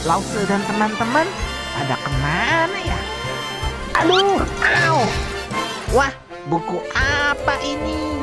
Lause dan teman-teman pada kemana ya? Aduh, au. Wah, buku apa ini?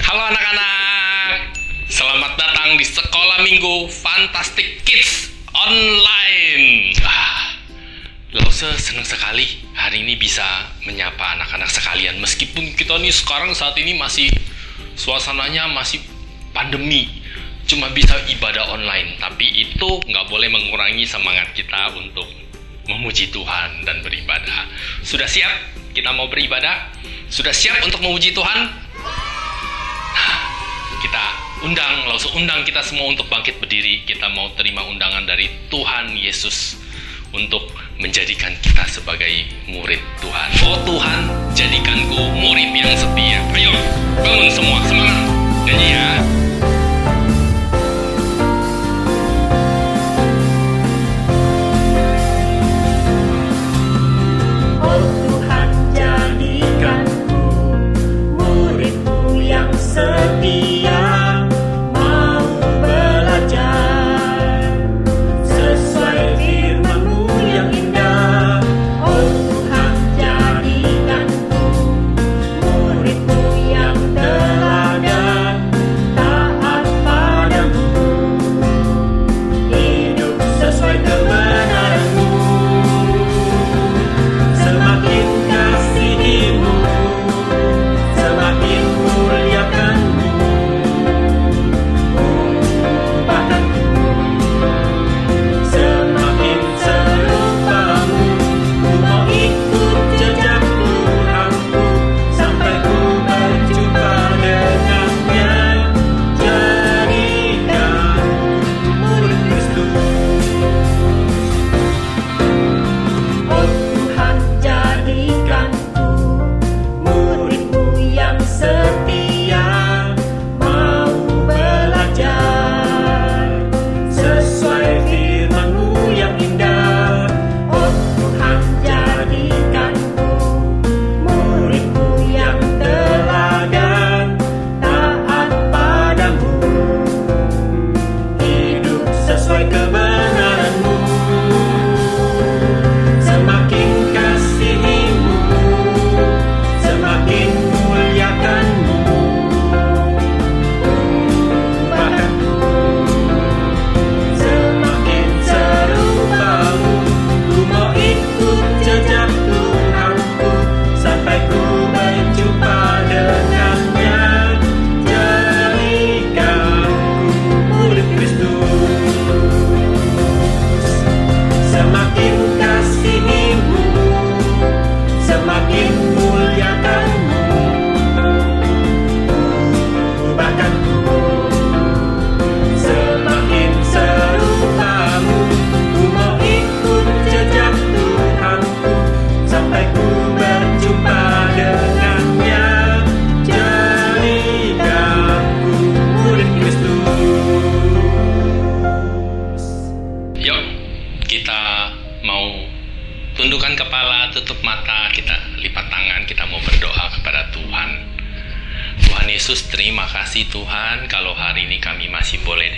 Halo anak-anak, selamat datang di Sekolah Minggu Fantastic Kids Online. Lause senang sekali hari ini bisa menyapa anak-anak sekalian. Meskipun kita nih sekarang saat ini masih suasananya masih pandemi, cuma bisa ibadah online. Tapi itu nggak boleh mengurangi semangat kita untuk memuji Tuhan dan beribadah. Sudah siap kita mau beribadah? Sudah siap untuk memuji Tuhan? Kita langsung undang kita semua untuk bangkit berdiri. Kita mau terima undangan dari Tuhan Yesus untuk menjadikan kita sebagai murid Tuhan. Oh Tuhan, jadikanku murid yang setia. Ayo, bangun semua, semangat nyanyi ya. Oh Tuhan, jadikanku murid-Mu yang setia. Tundukkan kepala, tutup mata, kita lipat tangan, kita mau berdoa kepada Tuhan. Tuhan Yesus, terima kasih Tuhan kalau hari ini kami masih boleh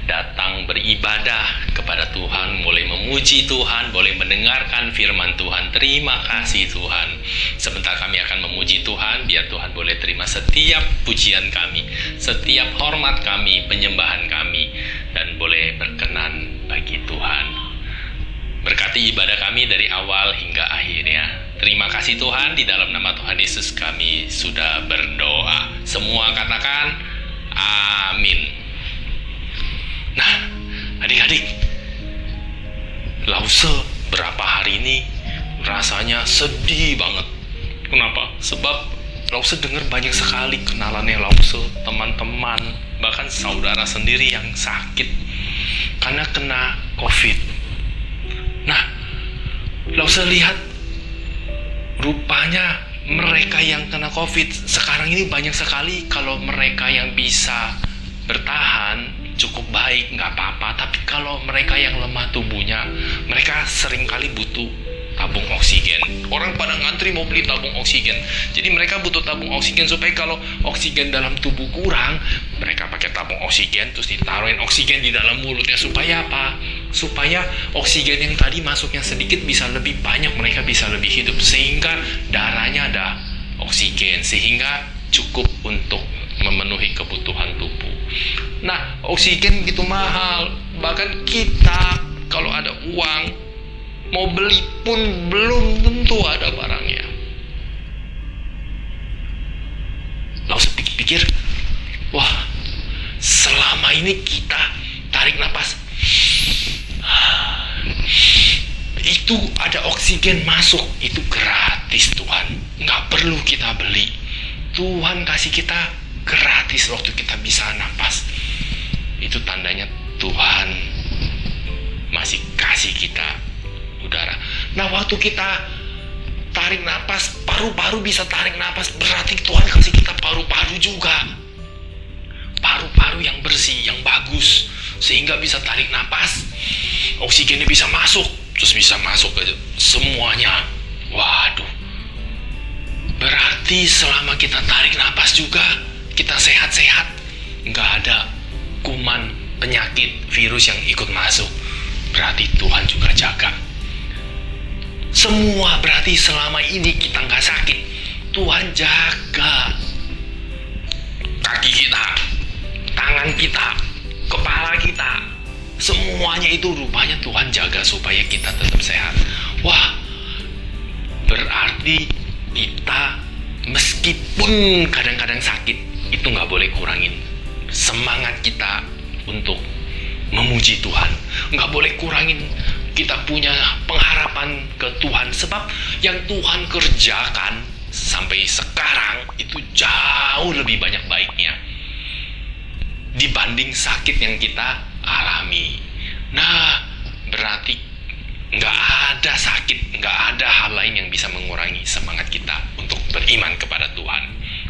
datang beribadah kepada Tuhan, boleh memuji Tuhan, boleh mendengarkan firman Tuhan. Terima kasih Tuhan. Sebentar kami akan memuji Tuhan, biar Tuhan boleh terima setiap pujian kami, setiap hormat kami, penyembahan kami, dan boleh berkenan bagi Tuhan. Berkati ibadah kami dari awal hingga akhirnya. Terima kasih Tuhan, di dalam nama Tuhan Yesus kami sudah berdoa. Semua katakan amin. Nah, adik-adik, Lause berapa hari ini rasanya sedih banget. Kenapa? Sebab Lause dengar banyak sekali kenalannya Lause, teman-teman, bahkan saudara sendiri yang sakit karena kena COVID. Nah, Lause lihat rupanya mereka yang kena COVID sekarang ini banyak sekali. Kalau mereka yang bisa bertahan cukup baik, nggak apa-apa. Tapi kalau mereka yang lemah tubuhnya, mereka seringkali butuh tabung oksigen. Orang pada ngantri mau beli tabung oksigen. Jadi mereka butuh tabung oksigen supaya kalau oksigen dalam tubuh kurang, mereka pakai tabung oksigen terus ditaruhin oksigen di dalam mulutnya. Supaya apa? Supaya oksigen yang tadi masuknya sedikit bisa lebih banyak, mereka bisa lebih hidup, sehingga darahnya ada oksigen, sehingga cukup untuk memenuhi kebutuhan tubuh. Nah, oksigen gitu mahal. Bahkan kita kalau ada uang mau beli pun belum tentu ada barangnya. Lalu pikir, wah, selama ini kita tarik napas, itu ada oksigen masuk, itu gratis Tuhan, nggak perlu kita beli. Tuhan kasih kita gratis waktu kita bisa napas. Itu tandanya Tuhan masih kasih kita udara. Nah, waktu kita tarik napas, paru-paru bisa tarik napas, berarti Tuhan kasih kita paru-paru juga. Paru-paru yang bersih, yang bagus, sehingga bisa tarik napas, oksigennya bisa masuk, terus bisa masuk ke semuanya. Waduh, berarti selama kita tarik napas juga, kita sehat-sehat, nggak ada kuman, penyakit, virus yang ikut masuk. Berarti Tuhan juga jaga. Semua berarti selama ini kita nggak sakit, Tuhan jaga. Kaki kita, tangan kita, kepala kita, semuanya itu rupanya Tuhan jaga supaya kita tetap sehat. Wah, berarti kita meskipun kadang-kadang sakit, itu nggak boleh kurangin semangat kita untuk memuji Tuhan. Nggak boleh kurangin kita punya pengharapan ke Tuhan, sebab yang Tuhan kerjakan sampai sekarang itu jauh lebih banyak baiknya dibanding sakit yang kita alami. Nah, berarti nggak ada sakit, nggak ada hal lain yang bisa mengurangi semangat kita untuk beriman kepada Tuhan,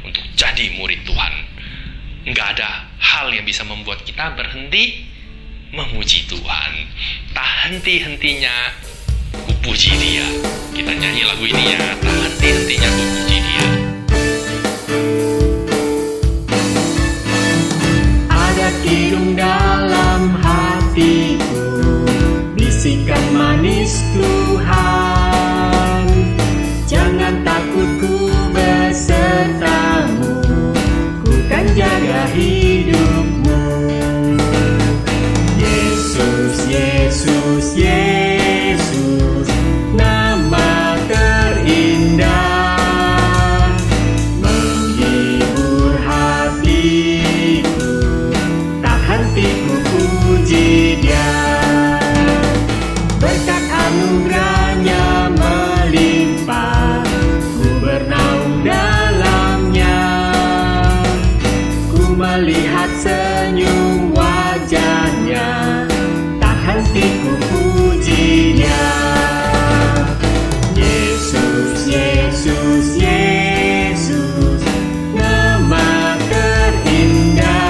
untuk jadi murid Tuhan. Nggak ada hal yang bisa membuat kita berhenti memuji Tuhan. Tak henti-hentinya ku puji Dia. Kita nyanyi lagu ini ya. Tak henti-hentinya ku puji Dia. Ada kidung dalam hatiku, bisikan manis Tuhan. Jangan takut, ku besertamu, ku kan jaga hidupmu. Yesus, Yesus, nama terindah, menghibur hatiku, tak henti ku puji Dia. Berkat anugerahnya melimpah, ku bernaung dalamnya, ku melihat senyum wajahnya, henti ku puji Dia. Yesus, Yesus, Yesus, nama terindah,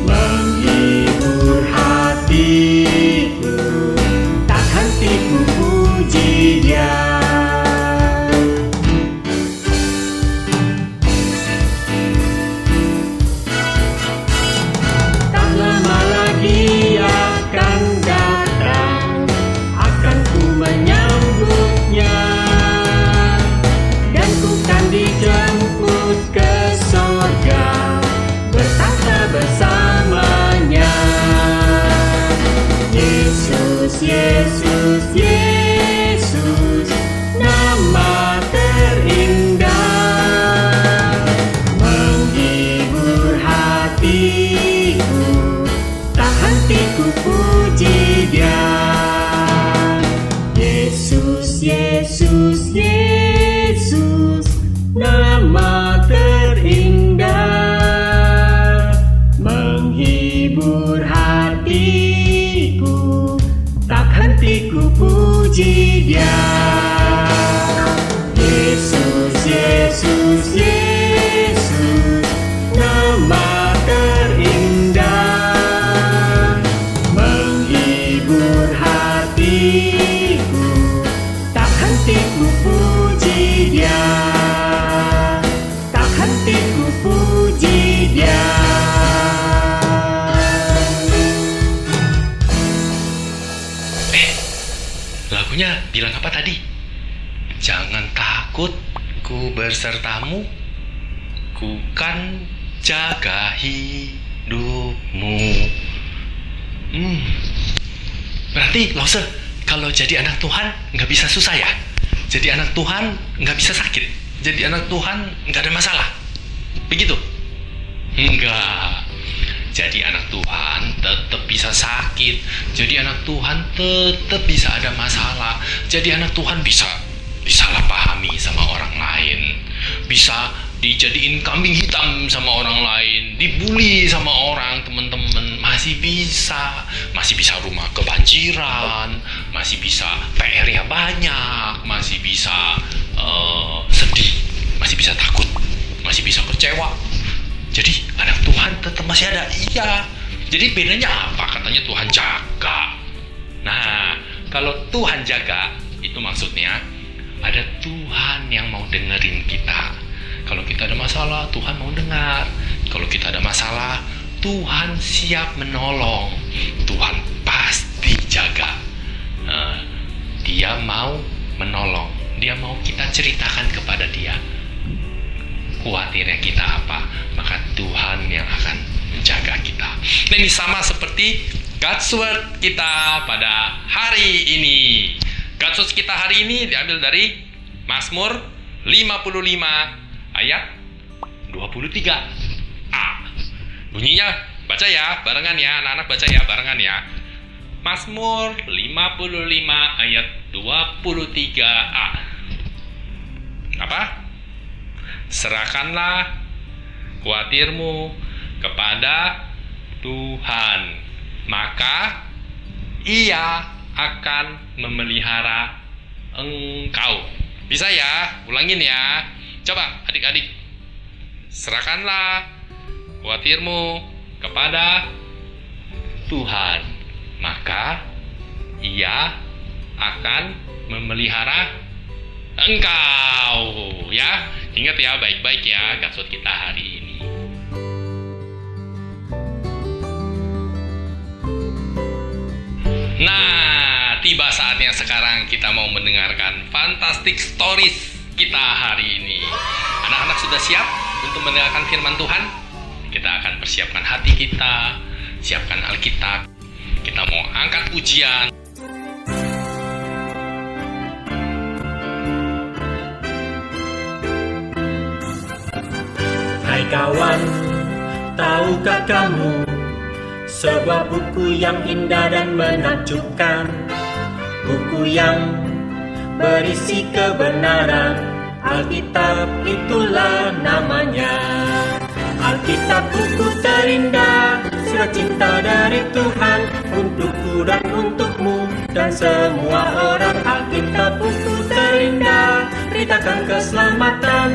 menghibur hatiku, tak henti ku puji Dia. Tak lama lagi akan datang, akan ku menyambutnya, dan ku kan dijemput ke sorga, bertahta bersamanya. Yesus, Yesus, Yesus, puji Dia. Yesus, Yesus, Yesus, nama terindah, menghibur hatiku, tak hentiku puji Dia, tak hentiku puji Dia. Lagunya bilang apa tadi? Jangan takut, ku bersertamu, ku kan jaga hidupmu. Berarti Lause, kalau jadi anak Tuhan nggak bisa susah ya? Jadi anak Tuhan nggak bisa sakit? Jadi anak Tuhan nggak ada masalah? Begitu? Enggak. Jadi anak Tuhan tetap bisa sakit. Jadi anak Tuhan tetap bisa ada masalah. Jadi anak Tuhan bisa disalah pahami sama orang lain. Bisa dijadiin kambing hitam sama orang lain. Dibully sama orang, teman-teman. Masih bisa rumah kebanjiran. Masih bisa PR-nya banyak. Masih bisa sedih. Masih bisa takut. Masih bisa kecewa. Jadi anak Tuhan tetap masih ada. Iya. Jadi bedanya apa? Katanya Tuhan jaga. Nah, kalau Tuhan jaga, itu maksudnya ada Tuhan yang mau dengerin kita. Kalau kita ada masalah, Tuhan mau dengar. Kalau kita ada masalah, Tuhan siap menolong. Tuhan pasti jaga. Dia mau menolong. Dia mau kita ceritakan kepada Dia khawatirnya kita apa, maka Tuhan yang akan menjaga kita. Nah, ini sama seperti God's Word kita pada hari ini. God's Word kita hari ini diambil dari Mazmur 55 ayat 23a. Bunyinya, baca ya, barengan ya, anak-anak baca ya, barengan ya. Mazmur 55 ayat 23a. Apa? Serahkanlah khawatirmu kepada Tuhan, maka Ia akan memelihara engkau. Bisa ya? Ulangin ya. Coba adik-adik. Serahkanlah khawatirmu kepada Tuhan, maka Ia akan memelihara engkau. Ya, ingat ya, baik-baik ya God's Word kita hari ini. Nah, tiba saatnya sekarang kita mau mendengarkan Fantastic Stories kita hari ini. Anak-anak sudah siap untuk mendengarkan firman Tuhan? Kita akan persiapkan hati kita, siapkan Alkitab. Kita mau angkat pujian. Hai kawan, tahukah kamu sebuah buku yang indah dan menakjubkan, buku yang berisi kebenaran, Alkitab itulah namanya. Alkitab buku terindah, surat cinta dari Tuhan untukku dan untukmu dan semua orang. Alkitab buku terindah, beritakan keselamatan,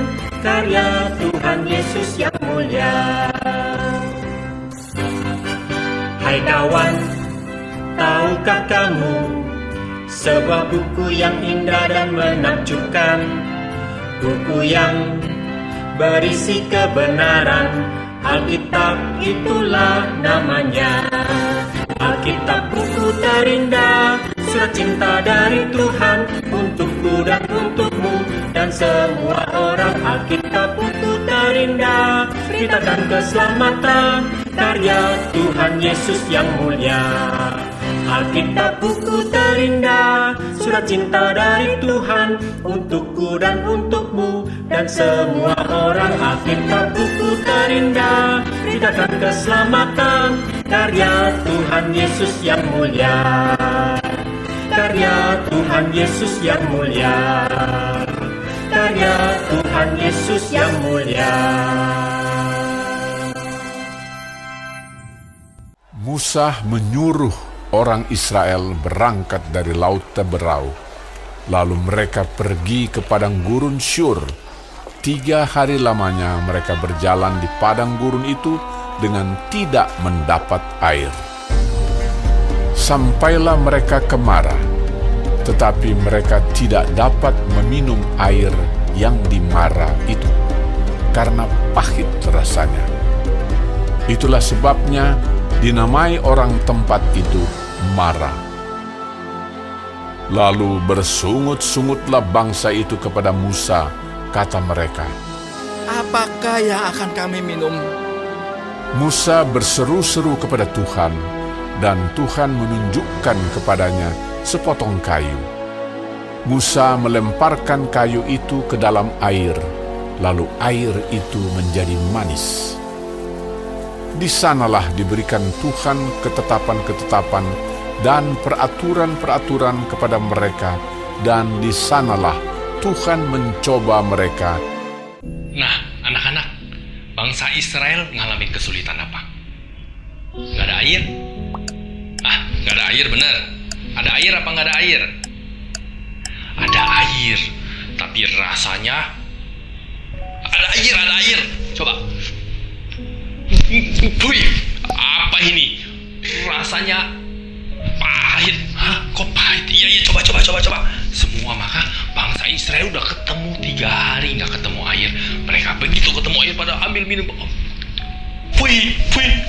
karya Tuhan Yesus yang mulia. Hai kawan, tahukah kamu sebuah buku yang indah dan menakjubkan, buku yang berisi kebenaran, Alkitab itulah namanya. Alkitab buku terindah, surat cinta dari Tuhan untukku dan untukmu dan semua orang. Alkitab buku terindah, beritakan keselamatan, karya Tuhan Yesus yang mulia. Alkitab buku terindah, surat cinta dari Tuhan untukku dan untukmu dan semua orang. Alkitab buku terindah, beritakan keselamatan, karya Tuhan Yesus yang mulia. Karya Tuhan Yesus yang mulia. Karya Tuhan Yesus yang mulia. Musa menyuruh orang Israel berangkat dari Laut Teberau Lalu mereka pergi ke padang gurun Syur. 3 hari lamanya mereka berjalan di padang gurun itu dengan tidak mendapat air. Sampailah mereka ke Mara, tetapi mereka tidak dapat meminum air yang di Mara itu, karena pahit rasanya. Itulah sebabnya dinamai orang tempat itu Mara. Lalu bersungut-sungutlah bangsa itu kepada Musa, kata mereka, Apakah yang akan kami minum? Musa berseru-seru kepada Tuhan, dan Tuhan menunjukkan kepadanya sepotong kayu. Musa melemparkan kayu itu ke dalam air, lalu air itu menjadi manis. Di sanalah diberikan Tuhan ketetapan-ketetapan dan peraturan-peraturan kepada mereka, dan di sanalah Tuhan mencoba mereka. Nah, anak-anak, bangsa Israel ngalamin kesulitan apa? Nggak ada air? Nggak ada air, bener. Ada air apa nggak ada air? Ada air, tapi rasanya ada air. Coba. Wih, apa ini? Rasanya pahit. Hah, kok pahit? Iya, coba. Maka bangsa Israel udah ketemu 3 hari nggak ketemu air. Mereka begitu ketemu air pada ambil minum.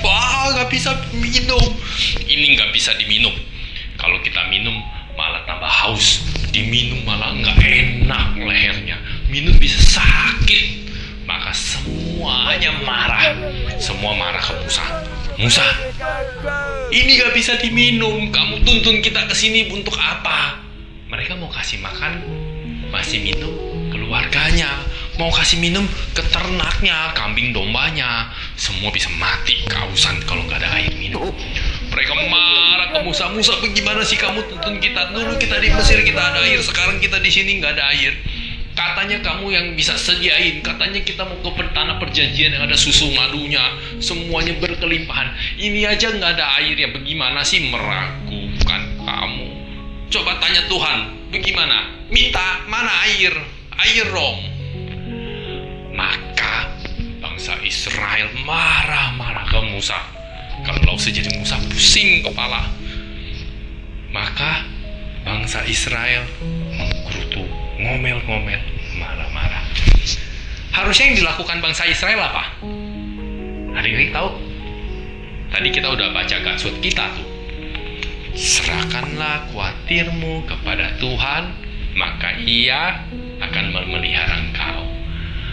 Wah, nggak bisa minum. Ini nggak bisa diminum. Kalau kita minum malah tambah haus. Diminum malah nggak enak lehernya. Minum bisa sakit. Maka semuanya marah. Semua marah ke Musa, ini gak bisa diminum. Kamu tuntun kita ke sini untuk apa? Mereka mau kasih makan, masih minum keluarganya. Mau kasih minum ke ternaknya, kambing dombanya. Semua bisa mati kehausan kalau gak ada air minum. Mereka marah ke Musa. Bagaimana sih kamu tuntun kita? Dulu kita di Mesir kita ada air, sekarang kita di sini gak ada air. Katanya kamu yang bisa sediain. Katanya kita mau ke tanah perjanjian yang ada susu madunya. Semuanya berkelimpahan. Ini aja nggak ada airnya. Bagaimana sih meragukan kamu? Coba tanya Tuhan. Bagaimana? Minta mana air? Air dong. Maka bangsa Israel marah-marah ke Musa. Kalau sejadi Musa pusing kepala. Maka bangsa Israel menggerutu, ngomel-ngomel, marah-marah. Harusnya yang dilakukan bangsa Israel apa? Adik-adik tahu? Tadi kita udah baca gatsut kita tuh. Serahkanlah khawatirmu kepada Tuhan, maka Ia akan memelihara engkau.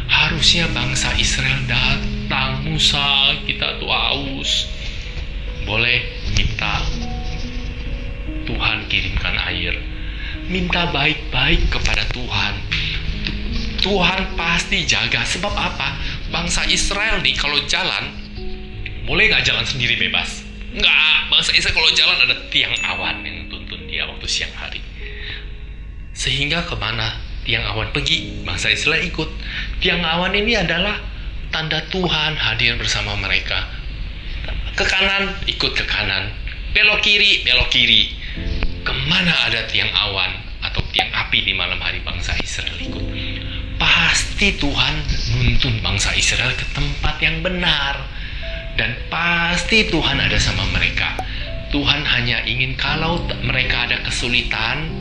Harusnya bangsa Israel datang, Musa, kita tuh haus. Boleh minta Tuhan kirimkan air. Minta baik-baik kepada Tuhan. Tuhan pasti jaga. Sebab apa? Bangsa Israel nih kalau jalan, boleh gak jalan sendiri bebas? Enggak. Bangsa Israel kalau jalan ada tiang awan yang tuntun dia waktu siang hari. Sehingga kemana tiang awan pergi, bangsa Israel ikut. Tiang awan ini adalah tanda Tuhan hadir bersama mereka. Ke kanan, ikut ke kanan. Belok kiri. Kemana ada tiang awan atau tiang api di malam hari, bangsa Israel ikut. Pasti Tuhan nuntun bangsa Israel ke tempat yang benar. Dan pasti Tuhan ada sama mereka. Tuhan hanya ingin kalau mereka ada kesulitan,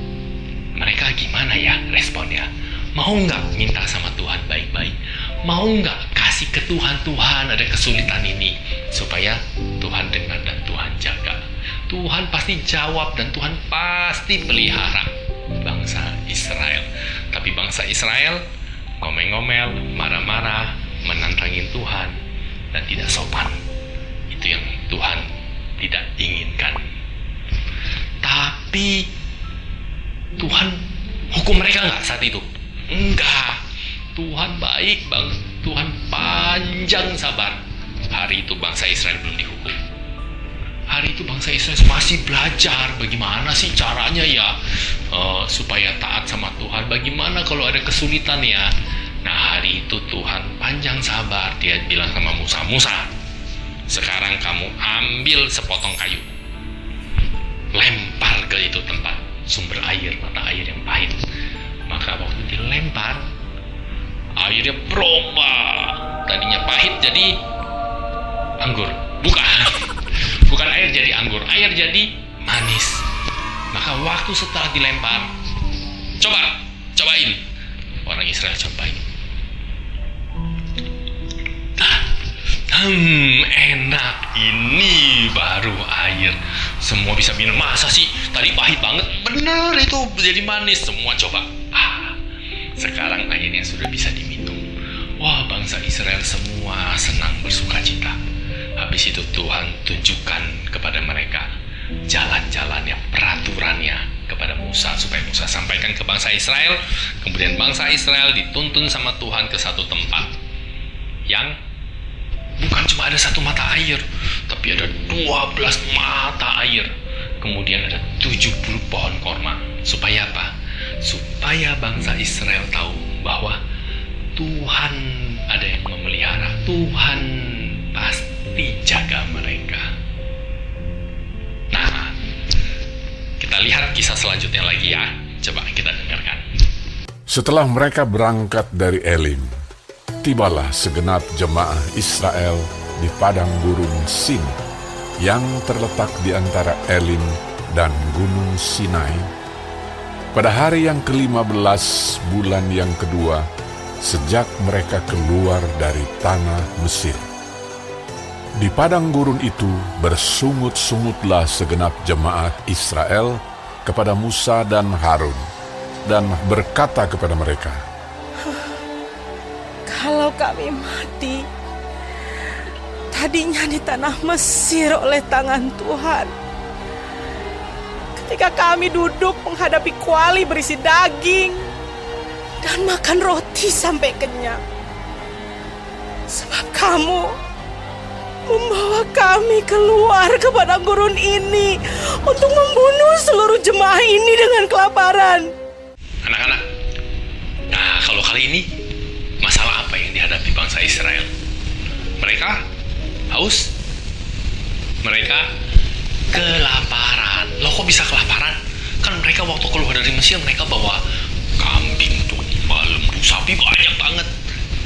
mereka gimana ya responnya? Mau nggak minta sama Tuhan baik-baik? Mau nggak kasih ke Tuhan ada kesulitan ini, supaya Tuhan dengar dan Tuhan jaga. Tuhan pasti jawab dan Tuhan pasti pelihara bangsa Israel. Tapi bangsa Israel ngomel-ngomel, marah-marah, menantangin Tuhan dan tidak sopan. Itu yang Tuhan tidak inginkan. Tapi Tuhan hukum mereka nggak saat itu? Enggak. Tuhan baik banget. Tuhan panjang sabar. Hari itu bangsa Israel belum dihukum. Hari itu bangsa Israel masih belajar bagaimana sih caranya ya supaya taat sama Tuhan. Bagaimana kalau ada kesulitan ya. Nah hari itu Tuhan panjang sabar. Dia bilang sama Musa, sekarang kamu ambil sepotong kayu, lempar ke itu tempat sumber air, mata air yang pahit. dilempar, airnya berubah. Tadinya pahit jadi anggur. Bukan air jadi anggur, air jadi manis. Maka waktu setelah dilempar, cobain. Orang Israel cobain. Enak, ini baru air. Semua bisa minum. Masa sih? Tadi pahit banget. Bener, itu jadi manis. Semua coba. Sekarang airnya sudah bisa diminum. Wah, bangsa Israel semua senang bersukacita. Habis itu Tuhan tunjukkan kepada mereka jalan-jalannya, peraturannya kepada Musa, supaya Musa sampaikan ke bangsa Israel. Kemudian bangsa Israel dituntun sama Tuhan ke satu tempat yang bukan cuma ada satu mata air, tapi ada 12 mata air. Kemudian ada 70 pohon korma. Supaya apa? Supaya bangsa Israel tahu bahwa Tuhan ada yang memelihara. Tuhan pasti jaga mereka. Nah, kita lihat kisah selanjutnya lagi ya. Coba kita dengarkan. Setelah mereka berangkat dari Elim, tibalah segenap jemaah Israel di padang gurun Sin yang terletak di antara Elim dan Gunung Sinai pada hari yang ke-15 bulan yang kedua sejak mereka keluar dari tanah Mesir. Di padang gurun itu bersungut-sungutlah segenap jemaah Israel kepada Musa dan Harun dan berkata kepada mereka, "Kalau kami mati tadinya di tanah Mesir oleh tangan Tuhan, ketika kami duduk menghadapi kuali berisi daging dan makan roti sampai kenyang, sebab kamu membawa kami keluar ke padang gurun ini untuk membunuh seluruh jemaah ini dengan kelaparan." Anak-anak, nah kalau kali ini masalah apa yang dihadapi bangsa Israel? Mereka haus, mereka kelaparan. Loh, kok bisa kelaparan? Kan mereka waktu keluar dari Mesir mereka bawa kambing, domba, lembu, sapi banyak banget.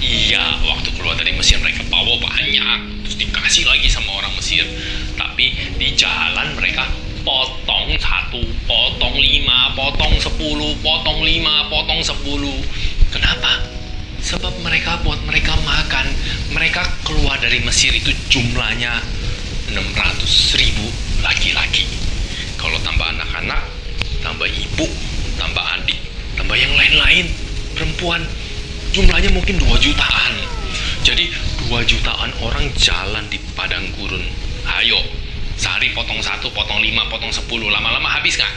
Iya, waktu keluar dari Mesir mereka bawa banyak, terus dikasih lagi sama orang Mesir. Tapi di jalan mereka potong 1, potong 5, potong 10, potong 5, potong 10. Kenapa? Sebab buat mereka makan. Mereka keluar dari Mesir itu jumlahnya 600.000 laki-laki. Kalau tambah anak-anak, tambah ibu, tambah adik, tambah yang lain-lain, perempuan, jumlahnya mungkin 2 jutaan. Jadi 2 jutaan orang jalan di padang gurun. Ayo, sehari potong 1, potong 5, potong 10, lama-lama habis nggak?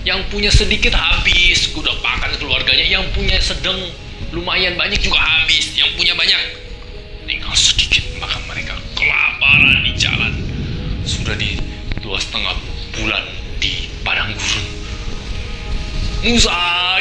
Yang punya sedikit habis, udah makan keluarganya. Yang punya sedang, lumayan banyak juga habis. Yang punya banyak, tinggal sedikit. Maka mereka kelaparan di jalan. Sudah di 2,5 bulan di padang gurun. Musa,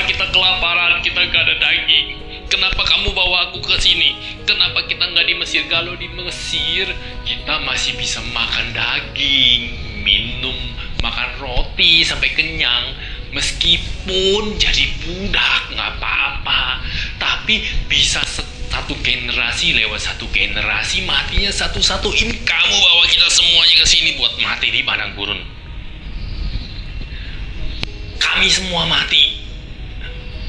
kita kelaparan, kita gak ada daging. Kenapa kamu bawa aku ke sini? Kenapa kita nggak di Mesir? Kalau di Mesir kita masih bisa makan daging, minum, makan roti sampai kenyang. Meskipun jadi budak nggak apa-apa, tapi bisa satu generasi lewat satu generasi matinya satu-satu. Ini kamu bawa kita semuanya ke sini buat mati di padang gurun. Kami semua mati.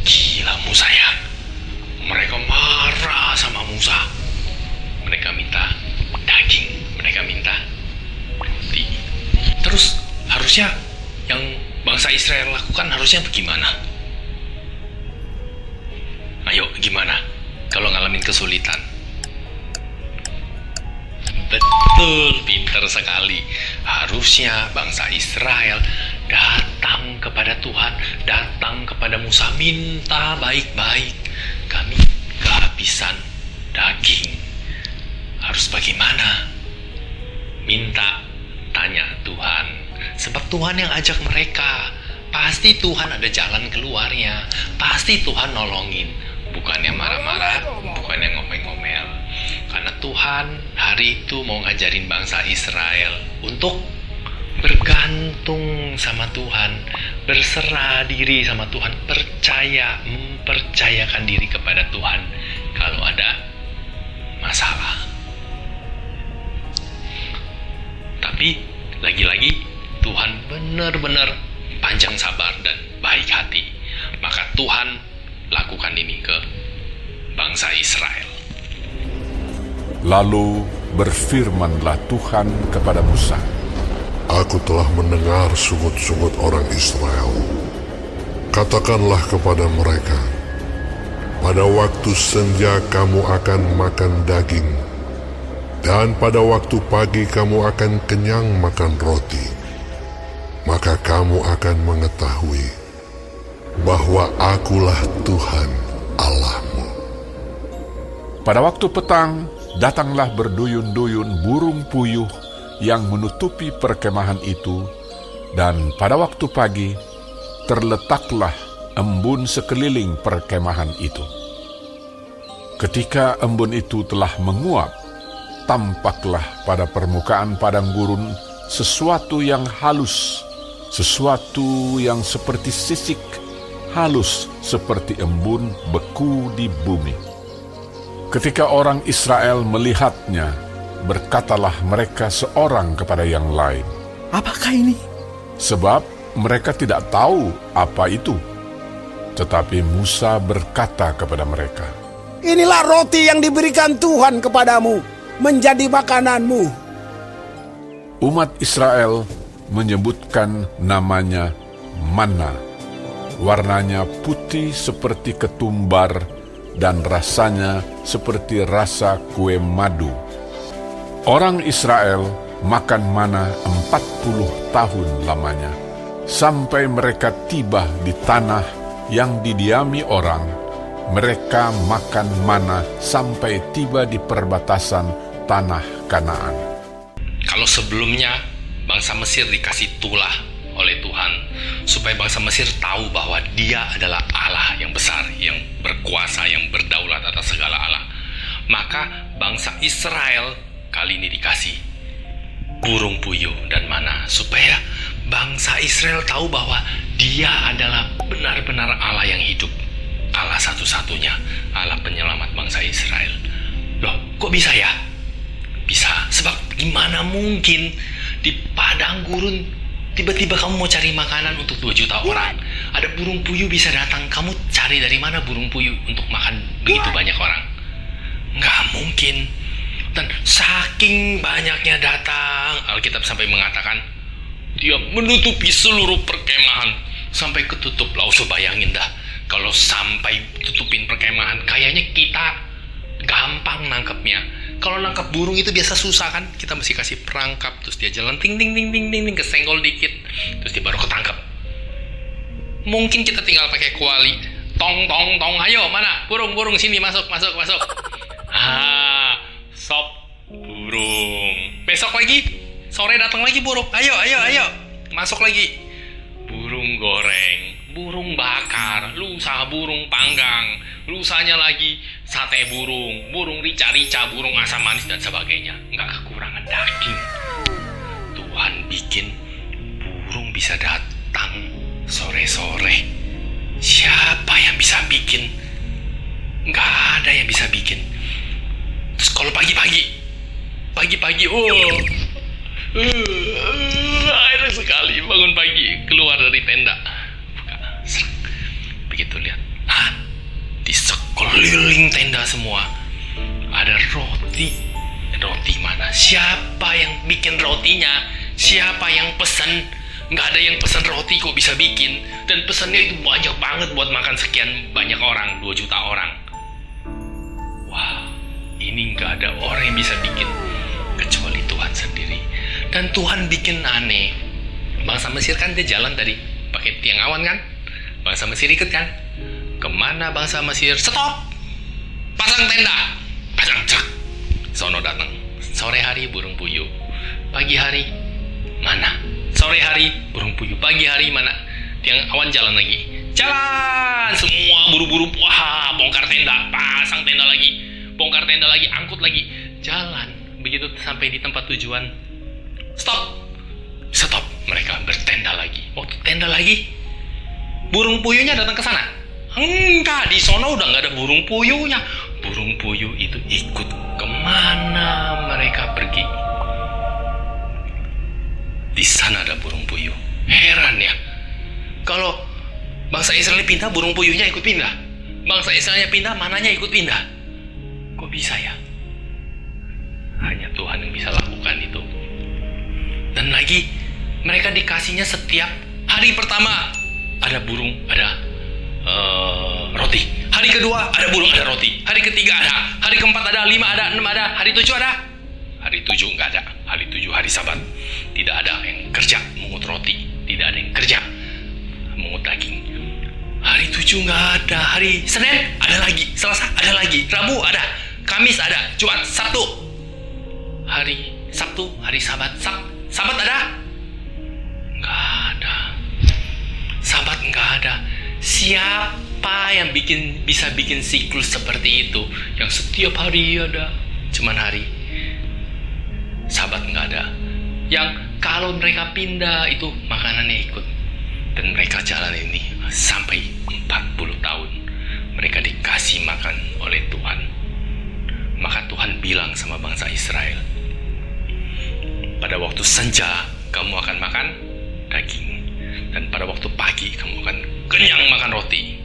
Gila Musa ya. Mereka marah sama Musa. Mereka minta daging, mereka minta roti. Terus harusnya yang bangsa Israel lakukan harusnya bagaimana? Ayo, gimana kalau ngalamin kesulitan? Betul, pintar sekali. Harusnya bangsa Israel datang kepada Tuhan, datang kepada Musa, minta baik-baik. Kami kehabisan daging. Harus bagaimana? Minta, tanya Tuhan. Sebab Tuhan yang ajak mereka. Pasti Tuhan ada jalan keluarnya. Pasti Tuhan nolongin. Bukannya marah-marah, bukannya ngomel-ngomel. Karena Tuhan hari itu mau ngajarin bangsa Israel untuk bergantung sama Tuhan, berserah diri sama Tuhan, percaya percayakan diri kepada Tuhan kalau ada masalah. Tapi lagi-lagi Tuhan benar-benar panjang sabar dan baik hati. Maka Tuhan lakukan ini ke bangsa Israel. Lalu berfirmanlah Tuhan kepada Musa, Aku telah mendengar sungut-sungut orang Israel. Katakanlah kepada mereka, pada waktu senja kamu akan makan daging, dan pada waktu pagi kamu akan kenyang makan roti. Maka kamu akan mengetahui bahwa Akulah Tuhan Allahmu. Pada waktu petang, datanglah berduyun-duyun burung puyuh yang menutupi perkemahan itu, dan pada waktu pagi terletaklah embun sekeliling perkemahan itu. Ketika embun itu telah menguap, tampaklah pada permukaan padang gurun sesuatu yang halus, sesuatu yang seperti sisik, halus seperti embun beku di bumi. Ketika orang Israel melihatnya, berkatalah mereka seorang kepada yang lain, Apakah ini? sebab mereka tidak tahu apa itu. Tetapi Musa berkata kepada mereka, Inilah roti yang diberikan Tuhan kepadamu, menjadi makananmu. Umat Israel menyebutkan namanya manna. Warnanya putih seperti ketumbar dan rasanya seperti rasa kue madu. Orang Israel makan mana 40 tahun lamanya, sampai mereka tiba di tanah yang didiami orang. Mereka makan mana sampai tiba di perbatasan tanah Kanaan. Kalau sebelumnya bangsa Mesir dikasih tulah oleh Tuhan supaya bangsa Mesir tahu bahwa Dia adalah Allah yang besar, yang berkuasa, yang berdaulat atas segala Allah, maka bangsa Israel kali ini dikasih burung puyuh dan mana supaya bangsa Israel tahu bahwa Dia adalah benar-benar Allah yang hidup, Allah satu-satunya, Allah penyelamat bangsa Israel. Loh, kok bisa ya? Bisa, sebab gimana mungkin di padang gurun tiba-tiba kamu mau cari makanan untuk 2 juta orang, ada burung puyuh bisa datang, kamu cari dari mana burung puyuh untuk makan begitu banyak orang? Nggak mungkin. Dan saking banyaknya datang, Alkitab sampai mengatakan Dia menutupi seluruh perkemahan sampai ketutup. Lah, usah bayangin dah, kalau sampai tutupin perkemahan, kayaknya kita gampang nangkepnya. Kalau nangkap burung itu biasa susah kan, kita mesti kasih perangkap, terus dia jalan ting ting ting ting ting, kesenggol dikit, terus dia baru ketangkep. Mungkin kita tinggal pakai kuali, tong tong tong, ayo mana burung burung sini, masuk masuk masuk. Sop burung. Besok lagi sore datang lagi burung, ayo masuk lagi. Burung goreng, burung bakar, lusa burung panggang, lusanya lagi sate burung, burung rica-rica, burung asam manis dan sebagainya. Nggak kekurangan daging. Tuhan bikin burung bisa datang sore-sore. Siapa yang bisa bikin? Nggak ada yang bisa bikin. Terus kalau pagi-pagi, air sekali bangun pagi, keluar dari tenda, buka, begitu lihat, di sekeliling tenda semua ada roti mana? Siapa yang bikin rotinya? Siapa yang pesan? Nggak ada yang pesan roti kok bisa bikin, dan pesannya itu banyak banget buat makan sekian banyak orang, 2 juta orang. Wah, ini nggak ada orang yang bisa bikin kecuali Tuhan sendiri. Dan Tuhan bikin aneh. Bangsa Mesir kan dia jalan tadi pakai tiang awan kan, bangsa Mesir ikut kan. Kemana bangsa Mesir? Stop, pasang tenda, pasang cek. Sono datang. Sore hari burung puyuh, pagi hari mana? Sore hari burung puyuh, pagi hari mana? Tiang awan jalan lagi. Jalan semua buru-buru, wah, bongkar tenda, pasang tenda lagi, bongkar tenda lagi, angkut lagi, jalan. Begitu sampai di tempat tujuan, stop, mereka bertenda lagi. Waktu tenda lagi, burung puyuhnya datang ke sana. Enggak, di sana udah nggak ada burung puyuhnya. Burung puyuh itu ikut kemana mereka pergi. Di sana ada burung puyuh. Heran ya, kalau bangsa Israel pindah, burung puyuhnya ikut pindah. Bangsa Israelnya pindah, mananya ikut pindah. Kok bisa ya? Hanya Tuhan yang bisa lakukan itu. Dan lagi, mereka dikasihnya setiap hari pertama ada burung, ada roti. Hari kedua ada burung, ada roti. Hari ketiga ada. Hari keempat ada, 5 ada, 6 ada. Hari 7 ada. Hari 7 nggak ada. Hari 7 hari Sabat. Tidak ada yang kerja mengut roti. Tidak ada yang kerja mengut daging. Hari 7 nggak ada. Hari Senin ada lagi. Selasa ada lagi. Rabu ada. Kamis ada. Jumat, Sabtu. Hari Sabtu, hari Sabat. Sabat ada? Nggak ada. Sabat nggak ada. Siapa yang bisa bikin siklus seperti itu? Yang setiap hari ada. Cuman hari Sabat nggak ada. Yang kalau mereka pindah itu makanannya ikut. Dan mereka jalan ini sampai 40 tahun. Mereka dikasih makan oleh Tuhan. Maka Tuhan bilang sama bangsa Israel, pada waktu senja kamu akan makan daging. Dan pada waktu pagi kamu akan kenyang makan roti.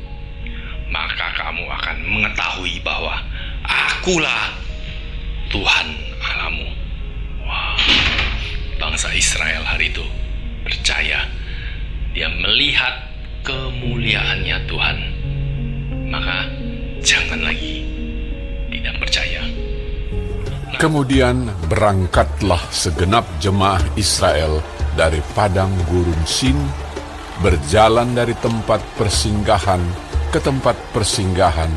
Maka kamu akan mengetahui bahwa Akulah Tuhan Allahmu. Wow. Bangsa Israel hari itu percaya. Dia melihat kemuliaannya Tuhan. Maka jangan lagi tidak percaya. Kemudian berangkatlah segenap jemaah Israel dari padang gurun Sin, berjalan dari tempat persinggahan ke tempat persinggahan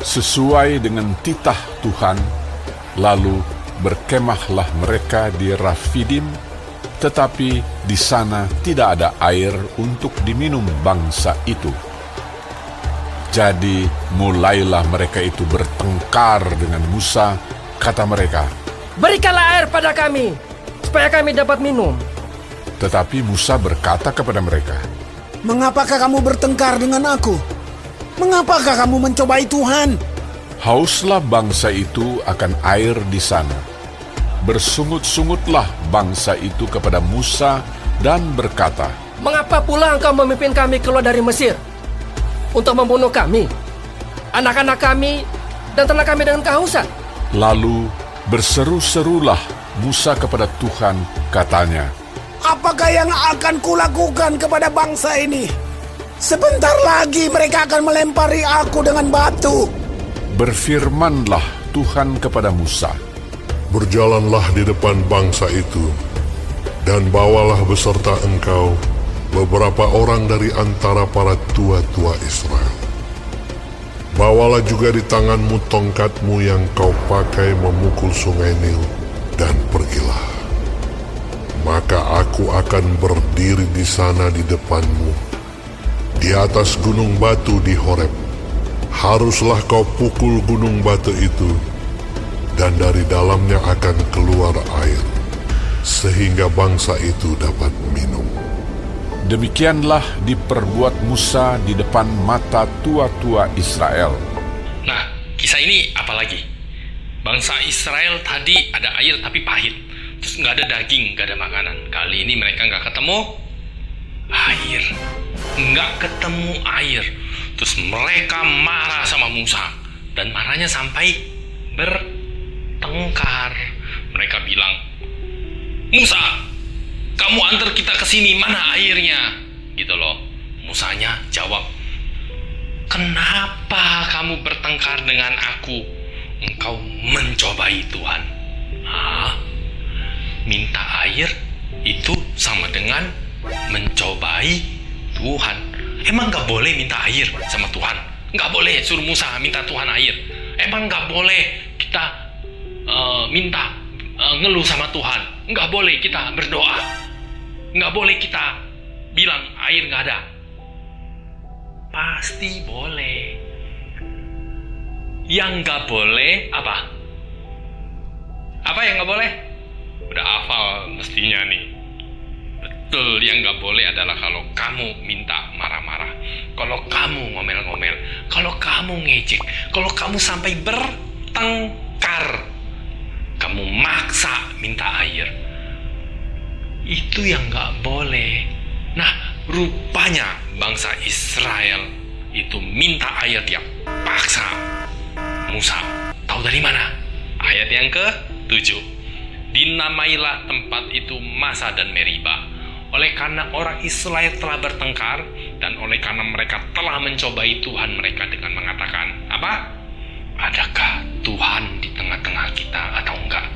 sesuai dengan titah Tuhan. Lalu berkemahlah mereka di Rafidim, tetapi di sana tidak ada air untuk diminum bangsa itu. Jadi mulailah mereka itu bertengkar dengan Musa. Kata mereka, "Berikanlah air pada kami, supaya kami dapat minum." Tetapi Musa berkata kepada mereka, Mengapakah kamu bertengkar dengan aku? Mengapakah kamu mencobai Tuhan? hauslah bangsa itu akan air di sana. Bersungut-sungutlah bangsa itu kepada Musa dan berkata, "Mengapa pula engkau memimpin kami keluar dari Mesir untuk membunuh kami, anak-anak kami, dan ternak kami dengan kehausan?" Lalu berseru-serulah Musa kepada Tuhan, katanya, Apakah yang akan kulakukan kepada bangsa ini? Sebentar lagi mereka akan melempari aku dengan batu. Berfirmanlah Tuhan kepada Musa, Berjalanlah di depan bangsa itu, dan bawalah beserta engkau beberapa orang dari antara para tua-tua Israel. Bawalah juga di tanganmu tongkatmu yang kau pakai memukul sungai Nil, dan pergilah. Maka aku akan berdiri di sana di depanmu, di atas gunung batu di Horeb. Haruslah kau pukul gunung batu itu, dan dari dalamnya akan keluar air, sehingga bangsa itu dapat minum. demikianlah diperbuat Musa di depan mata tua-tua Israel. Nah, kisah ini apa lagi? Bangsa Israel tadi ada air tapi pahit. Terus nggak ada daging, nggak ada makanan. Kali ini mereka nggak ketemu air. Nggak ketemu air. Terus mereka marah sama Musa. Dan marahnya sampai bertengkar. Mereka bilang, "Musa, kamu antar kita ke sini, mana airnya?" Gitu loh. Musanya jawab, "Kenapa kamu bertengkar dengan aku? Engkau mencobai Tuhan." Hah? Minta air itu sama dengan mencobai Tuhan. Emang gak boleh minta air sama Tuhan? Gak boleh suruh Musa minta Tuhan air? Emang gak boleh kita minta ngeluh sama Tuhan? Gak boleh kita berdoa? Gak boleh kita bilang air gak ada? Pasti boleh. Yang gak boleh apa? Apa yang gak boleh? Udah hafal mestinya nih. Betul, yang gak boleh adalah kalau kamu minta marah-marah, kalau kamu ngomel-ngomel, kalau kamu ngejek, kalau kamu sampai bertengkar, kamu maksa minta air, itu yang gak boleh. Nah, rupanya bangsa Israel itu minta air, dia paksa Musa. Tahu dari mana? Ayat yang ke-7. Dinamailah tempat itu Masa dan Meriba, oleh karena orang Israel telah bertengkar, dan oleh karena mereka telah mencobai Tuhan mereka dengan mengatakan, apa? Adakah Tuhan di tengah-tengah kita atau enggak?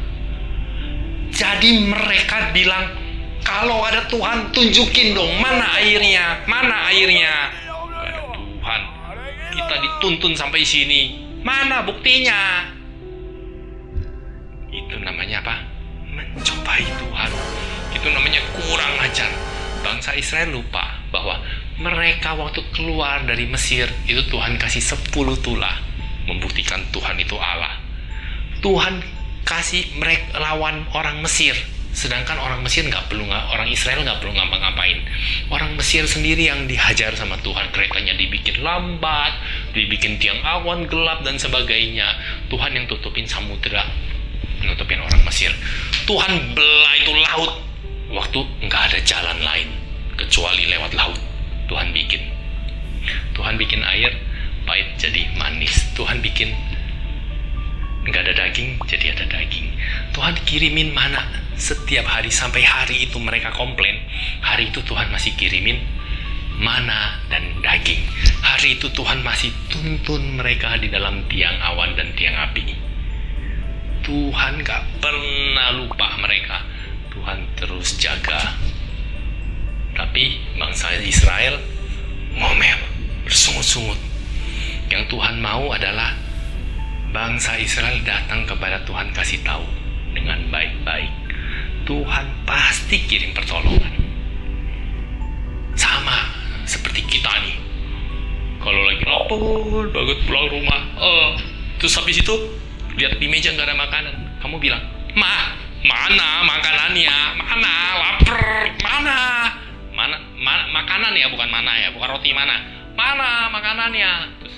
Jadi mereka bilang, kalau ada Tuhan, tunjukin dong, mana airnya? Mana airnya? Gak ada Tuhan. Kita dituntun sampai sini. Mana buktinya? Itu namanya apa? Mencobai Tuhan. Itu namanya kurang ajar. Bangsa Israel lupa bahwa mereka waktu keluar dari Mesir, itu Tuhan kasih 10 tulah, membuktikan Tuhan itu Allah. Tuhan kasih mereka lawan orang Mesir, sedangkan orang Mesir orang Israel nggak perlu ngapa-ngapain. Orang Mesir sendiri yang dihajar sama Tuhan, keretanya dibikin lambat, dibikin tiang awan gelap dan sebagainya. Tuhan yang tutupin samudera, nutupin orang Mesir. Tuhan belah itu laut waktu nggak ada jalan lain kecuali lewat laut. Tuhan bikin air pahit jadi manis. Tuhan bikin nggak ada daging jadi ada daging. Tuhan kirimin mana setiap hari, sampai hari itu mereka komplain. Hari itu Tuhan masih kirimin mana dan daging. Hari itu Tuhan masih tuntun mereka di dalam tiang awan dan tiang api. Tuhan gak pernah lupa mereka. Tuhan terus jaga. Tapi bangsa Israel ngomel, bersungut-sungut. Yang Tuhan mau adalah bangsa Israel datang kepada Tuhan, kasih tahu dengan baik-baik. Tuhan pasti kirim pertolongan. Sama seperti kita nih. Kalau lagi lapar banget pulang rumah, terus habis itu lihat di meja nggak ada makanan, kamu bilang, mana makanannya? Mana? Lapar? Mana makanan ya, bukan mana ya, bukan roti mana makanannya? Terus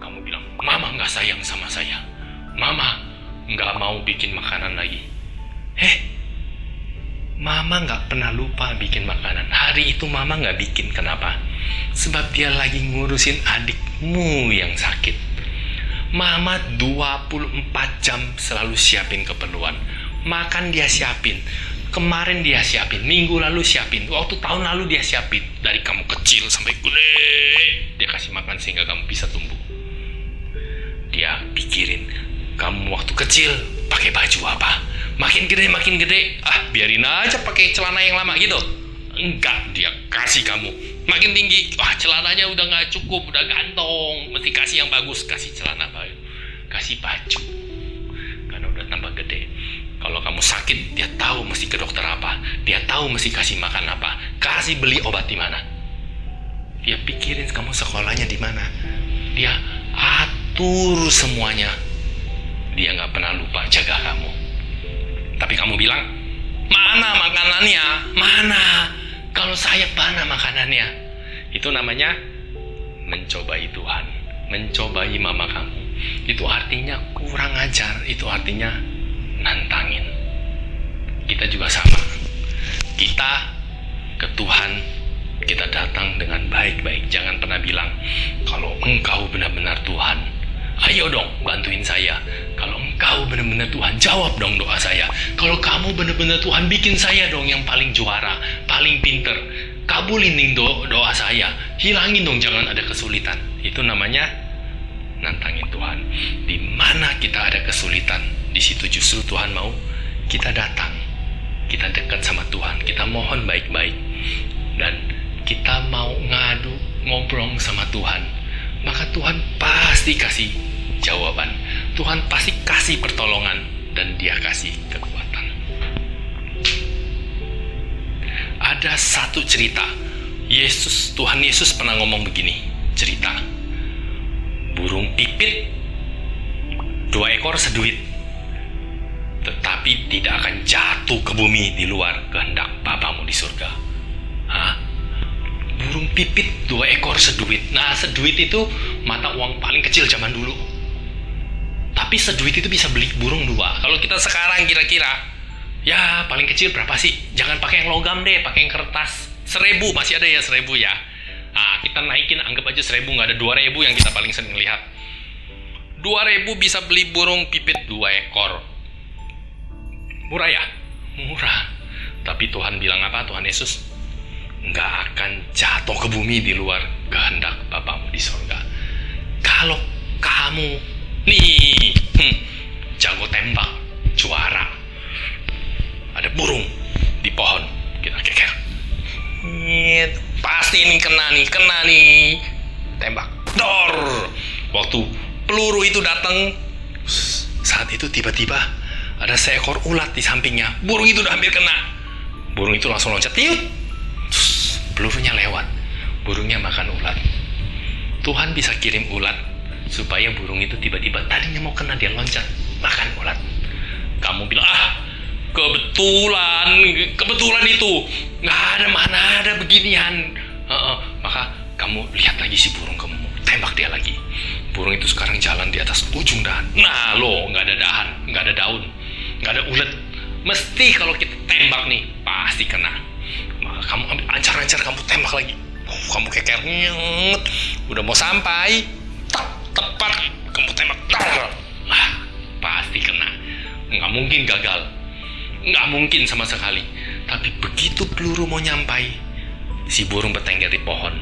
kamu bilang, mama nggak sayang sama saya, mama nggak mau bikin makanan lagi. Mama nggak pernah lupa bikin makanan. Hari itu mama nggak bikin, kenapa? Sebab dia lagi ngurusin adikmu yang sakit. Mama 24 jam selalu siapin keperluan. Makan dia siapin, kemarin dia siapin, minggu lalu siapin, waktu tahun lalu dia siapin. Dari kamu kecil sampai gede, dia kasih makan sehingga kamu bisa tumbuh. Dia pikirin kamu waktu kecil pakai baju apa, makin gede, biarin aja pakai celana yang lama gitu. Enggak, dia kasih kamu makin tinggi, celananya udah nggak cukup, udah gantong, mesti kasih yang bagus, kasih celana baru, kasih baju, karena udah tambah gede. Kalau kamu sakit, dia tahu mesti ke dokter apa, dia tahu mesti kasih makan apa, kasih beli obat di mana. Dia pikirin kamu sekolahnya di mana, dia atur semuanya. Dia nggak pernah lupa jaga kamu. Tapi kamu bilang, mana makanannya? Mana? Kalau saya mana makanannya? Itu namanya mencobai Tuhan, mencobai mama kamu. Itu artinya kurang ajar, itu artinya nantangin. Kita juga sama. Kita ke Tuhan, kita datang dengan baik-baik. Jangan pernah bilang, kalau engkau benar-benar Tuhan, ayo dong bantuin saya. Kalau engkau benar-benar Tuhan, jawab dong doa saya. Kalau kamu benar-benar Tuhan, bikin saya dong yang paling juara, paling pinter. Kabulin doa saya. Hilangin dong, jangan ada kesulitan. Itu namanya nantangin Tuhan. Di mana kita ada kesulitan, di situ justru Tuhan mau kita datang. Kita dekat sama Tuhan, kita mohon baik-baik, dan kita mau ngadu, ngobrol sama Tuhan. Maka Tuhan pasti kasih jawaban. Tuhan pasti kasih pertolongan, dan dia kasih kekuatan. Ada satu cerita, Tuhan Yesus pernah ngomong begini, cerita. Burung pipit 2 ekor seduit, tetapi tidak akan jatuh ke bumi di luar kehendak Bapamu di surga. Burung burung pipit 2 ekor seduit. Nah, seduit itu mata uang paling kecil zaman dulu. Tapi seduit itu bisa beli burung 2. Kalau kita sekarang kira-kira, ya paling kecil berapa sih? Jangan pakai yang logam deh, pakai yang kertas. 1.000 masih ada ya, 1.000 ya. Nah, kita naikin, anggap aja 1.000, nggak ada 2.000 yang kita paling sering lihat. 2.000 bisa beli burung pipit 2 ekor. Murah ya? Murah. Tapi Tuhan bilang apa? Tuhan Yesus nggak akan jatuh ke bumi di luar kehendak Bapamu di surga. Kalau kamu nih jago tembak, juara, ada burung di pohon, kita keker, pasti ini kena nih, tembak, dor. Waktu peluru itu datang, saat itu tiba-tiba ada seekor ulat di sampingnya. Burung itu udah hampir kena. Burung itu langsung loncat, tiup. Pelurunya lewat. Burungnya makan ulat. Tuhan bisa kirim ulat supaya burung itu tiba-tiba tadinya mau kena, dia loncat, makan ulat. Kamu bilang, kebetulan itu. Nggak ada, mana ada beginian. Maka kamu lihat lagi si burung, kamu tembak dia lagi. Burung itu sekarang jalan di atas ujung dahan. Nah lo, nggak ada dahan, nggak ada daun, nggak ada ulet. Mesti kalau kita tembak nih, pasti kena. Maka kamu ambil ancar-ancar, kamu tembak lagi. Kamu keker, udah mau sampai, tepat, kamu tembak, pasti kena. Nggak mungkin gagal, nggak mungkin sama sekali. Tapi begitu peluru mau nyampai, si burung bertengger di pohon.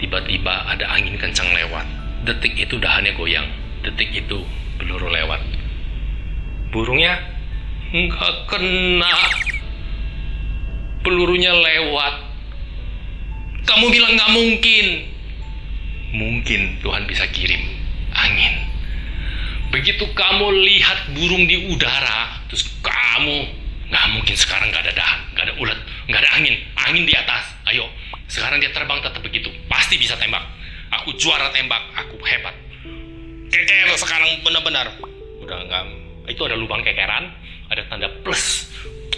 Tiba-tiba ada angin kencang lewat. Detik itu dahannya goyang. Detik itu peluru lewat. Burungnya nggak kena. Pelurunya lewat. Kamu bilang nggak mungkin. Mungkin Tuhan bisa kirim angin. Begitu kamu lihat burung di udara, terus kamu, nggak mungkin sekarang nggak ada dahan, nggak ada ulet, nggak ada angin. Angin di atas. Ayo, sekarang dia terbang tetap begitu. Pasti bisa tembak. Aku juara tembak, aku hebat. Keker sekarang benar-benar. Udah nggak, itu ada lubang kekeran, ada tanda plus.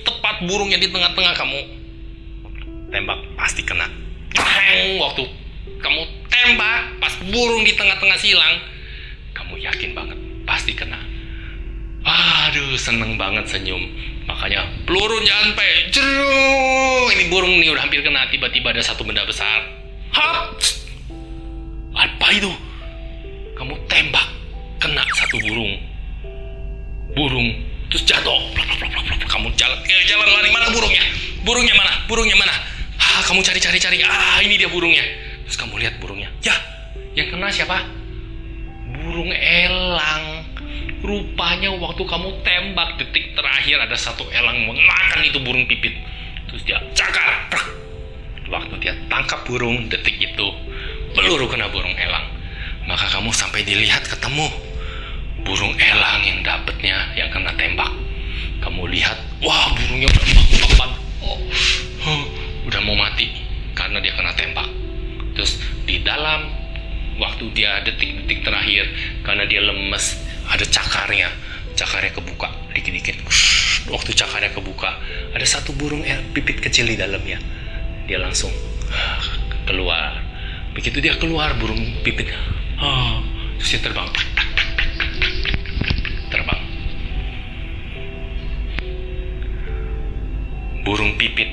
Tepat burungnya di tengah-tengah, kamu tembak pasti kena. Waktu kamu tembak, pas burung di tengah-tengah silang, kamu yakin banget pasti kena. Aduh, seneng banget senyum. Makanya peluru nyampe, jerung. Ini burung nih udah hampir kena. Tiba-tiba ada satu benda besar. Hap! Apa itu? Kamu tembak, kena satu burung, terus jatuh. Kamu jalan lari, mana burungnya? Burungnya mana? Kamu cari. Ini dia burungnya. Terus kamu lihat burungnya. Ya, yang kena siapa? Burung elang. Rupanya waktu kamu tembak, detik terakhir ada satu elang mengakan itu burung pipit. Terus dia cakar. Waktu dia tangkap burung, detik itu peluru kena burung elang. Maka kamu sampai dilihat ketemu burung elang yang dapetnya, yang kena tembak. Kamu lihat, wah burungnya udah empat, udah mau mati karena dia kena tembak. Terus di dalam waktu dia detik-detik terakhir, karena dia lemes, ada cakarnya kebuka dikit-dikit. Waktu cakarnya kebuka, ada satu burung pipit kecil di dalamnya. Dia langsung keluar. Begitu dia keluar, burung pipit, terus dia terbang. Burung pipit,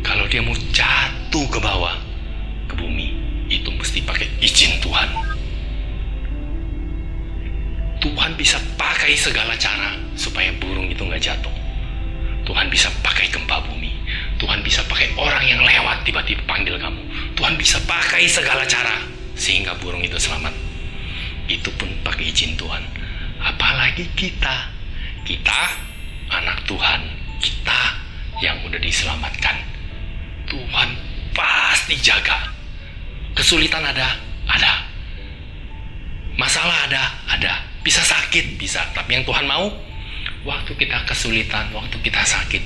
kalau dia mau jatuh ke bawah, ke bumi, itu mesti pakai izin Tuhan. Tuhan bisa pakai segala cara supaya burung itu nggak jatuh. Tuhan bisa pakai gempa bumi. Tuhan bisa pakai orang yang lewat tiba-tiba panggil kamu. Tuhan bisa pakai segala cara sehingga burung itu selamat. Itu pun pakai izin Tuhan. Apalagi kita anak Tuhan, kita yang udah diselamatkan. Tuhan pasti jaga. Kesulitan ada. Masalah ada. Bisa sakit, bisa. Tapi yang Tuhan mau, waktu kita kesulitan, waktu kita sakit,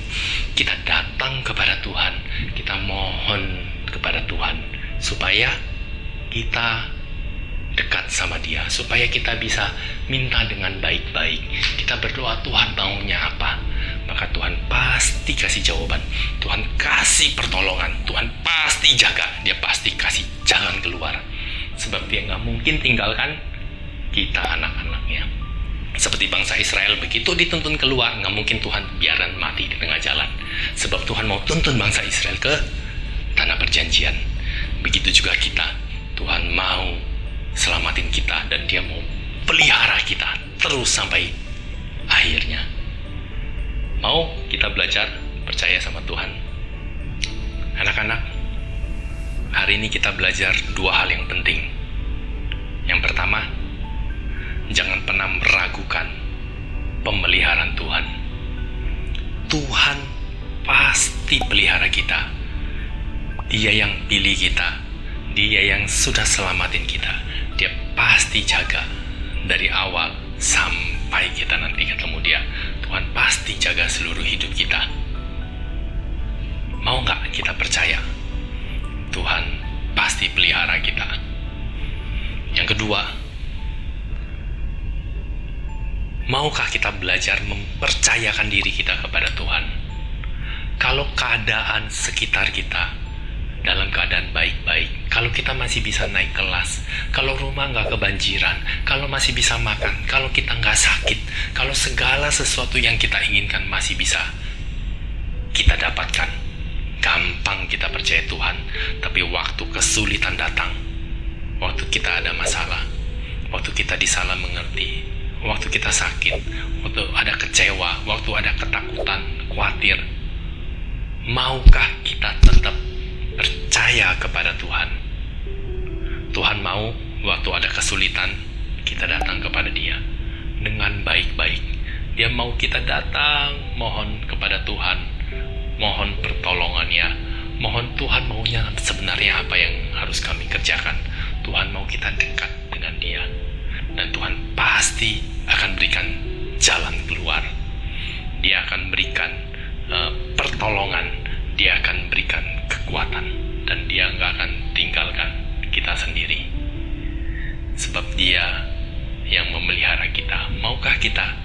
kita datang kepada Tuhan, kita mohon kepada Tuhan supaya kita dekat sama Dia, supaya kita bisa minta dengan baik-baik. Kita berdoa, Tuhan maunya apa? maka Tuhan pasti kasih jawaban. Tuhan kasih pertolongan. Tuhan pasti jaga. Dia pasti kasih jalan keluar. Sebab dia nggak mungkin tinggalkan kita anak-anaknya. Seperti bangsa Israel, begitu dituntun keluar, nggak mungkin Tuhan biaran mati di tengah jalan. Sebab Tuhan mau tuntun bangsa Israel ke tanah perjanjian. Begitu juga kita. Tuhan mau selamatin kita dan dia mau pelihara kita terus sampai akhirnya. Mau kita belajar percaya sama Tuhan? Anak-anak, hari ini kita belajar 2 hal yang penting. Yang pertama, jangan pernah meragukan pemeliharaan Tuhan. Tuhan pasti pelihara kita. Dia yang pilih kita. Dia yang sudah selamatin kita. Dia pasti jaga dari awal sampai kita nanti ketemu dia. Tuhan pasti jaga seluruh hidup kita. Mau nggak kita percaya? Tuhan pasti pelihara kita. Yang kedua, maukah kita belajar mempercayakan diri kita kepada Tuhan? Kalau keadaan sekitar kita dalam keadaan baik-baik, kalau kita masih bisa naik kelas, kalau rumah nggak kebanjiran, kalau masih bisa makan, kalau kita nggak sakit, kalau segala sesuatu yang kita inginkan masih bisa kita dapatkan, gampang kita percaya Tuhan. Tapi waktu kesulitan datang, waktu kita ada masalah, waktu kita disalah mengerti, waktu kita sakit, waktu ada kecewa, waktu ada ketakutan, khawatir, maukah kita tetap percaya kepada Tuhan? Tuhan mau waktu ada kesulitan kita datang kepada Dia dengan baik-baik. Dia mau kita datang mohon kepada Tuhan, mohon pertolongannya, mohon Tuhan maunya sebenarnya apa yang harus kami kerjakan. Tuhan mau kita dekat dengan Dia, dan Tuhan pasti akan berikan jalan keluar. Dia akan berikan pertolongan, Dia akan berikan kekuatan, dan Dia nggak akan tinggalkan kita sendiri. Sebab Dia yang memelihara kita. Maukah kita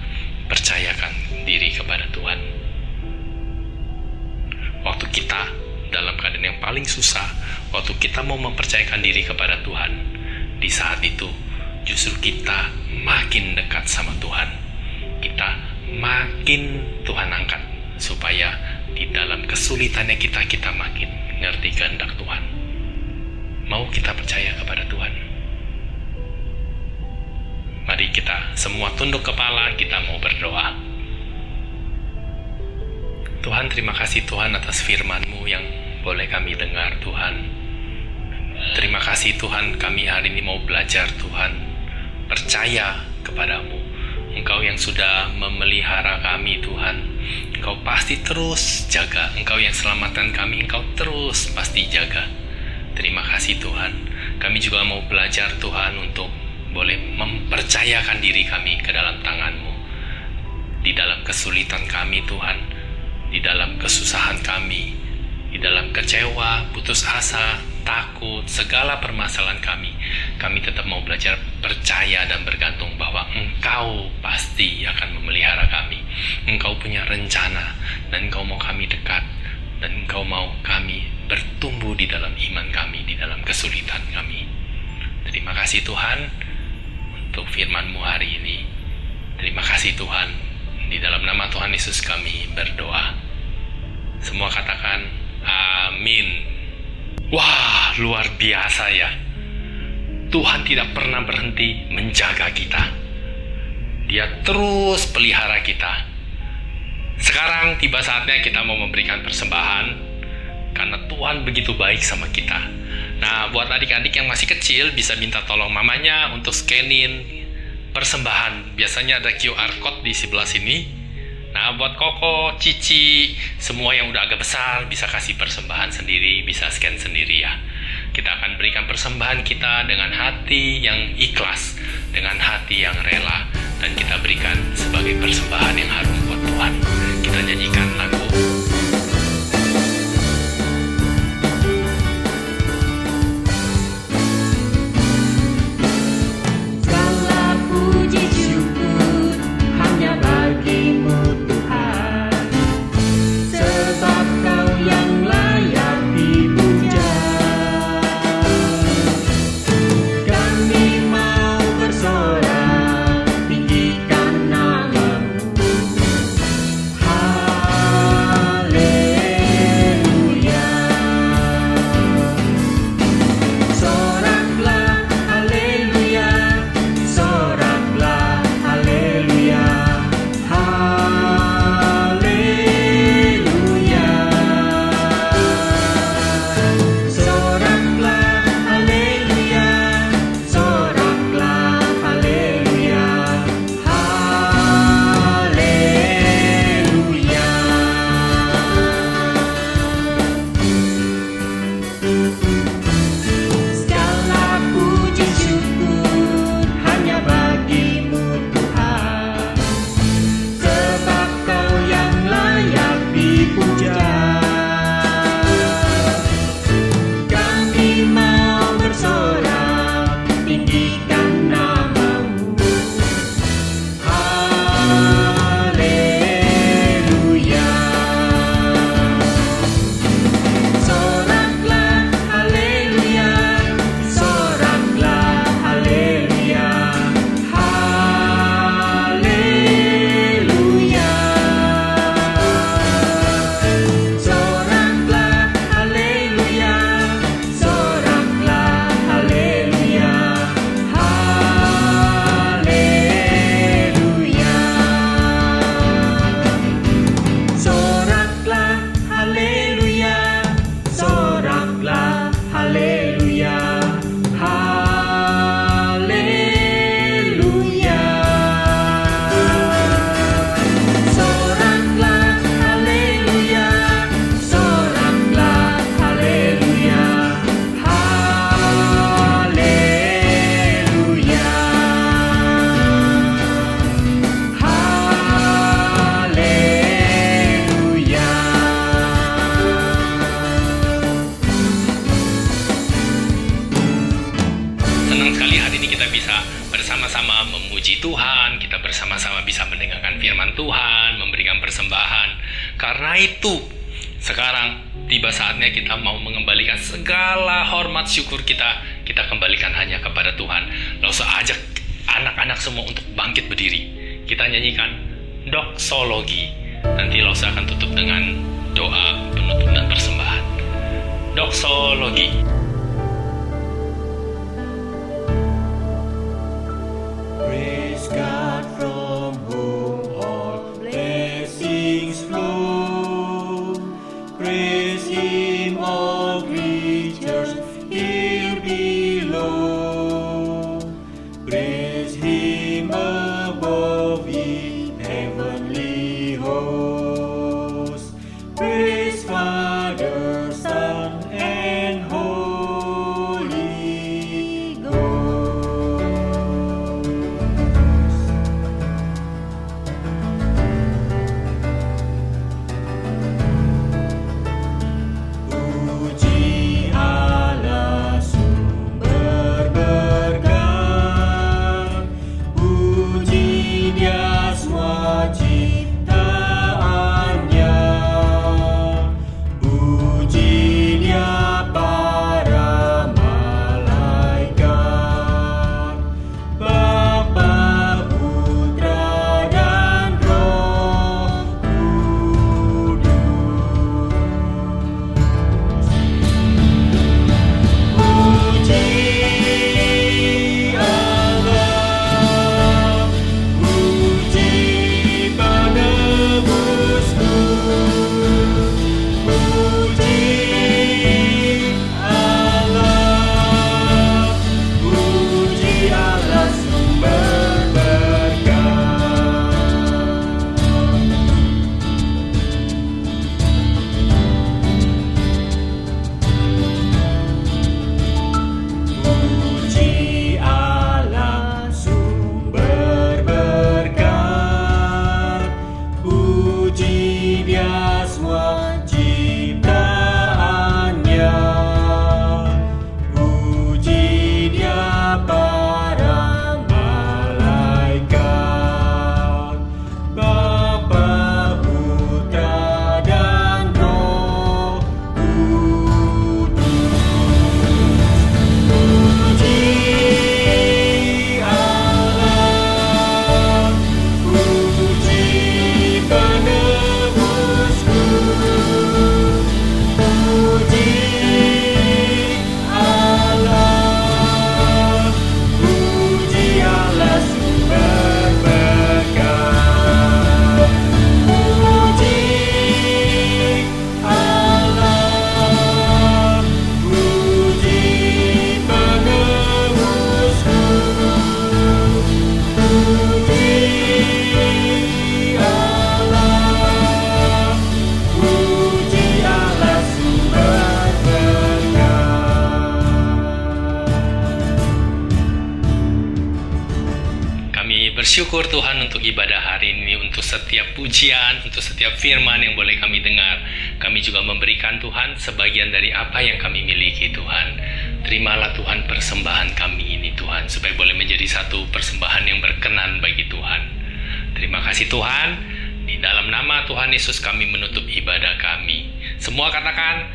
percayakan diri kepada Tuhan? Waktu kita dalam keadaan yang paling susah, waktu kita mau mempercayakan diri kepada Tuhan, di saat itu justru kita makin dekat sama Tuhan. Kita makin Tuhan angkat, supaya di dalam kesulitannya kita makin ngerti kehendak Tuhan. Mau kita percaya kepada Tuhan? Mari kita semua tunduk kepala, kita mau berdoa. Tuhan, terima kasih Tuhan atas firman-Mu yang boleh kami dengar Tuhan. Terima kasih Tuhan, kami hari ini mau belajar Tuhan, percaya kepadamu. Engkau yang sudah memelihara kami Tuhan. Engkau pasti terus jaga. Engkau yang selamatkan kami, Engkau terus pasti jaga. Terima kasih Tuhan. Kami juga mau belajar Tuhan untuk boleh mempercayakan diri kami ke dalam tangan-Mu. Di dalam kesulitan kami Tuhan, di dalam kesusahan kami, di dalam kecewa, putus asa, takut, segala permasalahan kami tetap mau belajar percaya dan bergantung bahwa Engkau pasti akan memelihara kami. Engkau punya rencana, dan Engkau mau kami dekat, dan Engkau mau kami bertumbuh di dalam iman kami, di dalam kesulitan kami. Terima kasih Tuhan untuk firman-Mu hari ini. Terima kasih Tuhan, di dalam nama Tuhan Yesus kami berdoa. Semua katakan amin. Wah, luar biasa ya. Tuhan tidak pernah berhenti menjaga kita. Dia terus pelihara kita. Sekarang tiba saatnya kita mau memberikan persembahan, karena Tuhan begitu baik sama kita. Nah, buat adik-adik yang masih kecil, bisa minta tolong mamanya untuk scanin persembahan. Biasanya ada QR code di sebelah sini. Nah, buat Koko, Cici, semua yang udah agak besar bisa kasih persembahan sendiri, bisa scan sendiri ya. Kita akan berikan persembahan kita dengan hati yang ikhlas, dengan hati yang rela, dan kita berikan sebagai persembahan yang harum buat Tuhan. Kita nyanyikan lagu Segala puji syukur hanya bagimu Tuhan. kita bisa bersama-sama memuji Tuhan, kita bersama-sama bisa mendengarkan firman Tuhan, memberikan persembahan. Karena itu, sekarang tiba saatnya kita mau mengembalikan segala hormat syukur kita kembalikan hanya kepada Tuhan. Lalu saya ajak anak-anak semua untuk bangkit berdiri. Kita nyanyikan doksologi. Nanti Lausa akan tutup dengan doa penutup dan persembahan. Doksologi. Praise God from whom all blessings flow. Praise Him, all creatures here below. Praise Him above in heavenly hosts. Praise Father, Son, and Holy Ghost. Puji Allah sumber berkat, puji Dia semua ciptaannya, puji Dia para malaikat, Bapa, Putra, dan Roh Kudus. Puji Allah, puji penebusku, puji Allah, puji Allah sumber berkat. Puji Allah sumber berkat, puji Dia semua ciptaannya, puji Dia para malaikat, Bapa, Putra, dan Roh Kudus. Puji Allah, puji penebusku, puji Allah, puji Allah sumber berkat. Puji Allah, puji penebusku, puji Allah, puji Allah sumber berkat. Kami bersyukur Tuhan untuk ibadah hari ini, untuk setiap pujian, untuk setiap firman yang boleh kami dengar. Kami juga memberikan Tuhan sebagian dari apa yang kami miliki Tuhan. Terimalah Tuhan persembahan kami ini Tuhan, supaya boleh menjadi satu persembahan yang berkenan bagi Tuhan. Terima kasih Tuhan. Di dalam nama Tuhan Yesus kami menutup ibadah kami. Semua katakan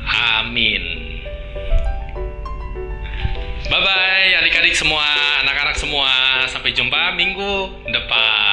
amin. Bye-bye adik-adik semua, anak-anak semua. Sampai jumpa minggu depan.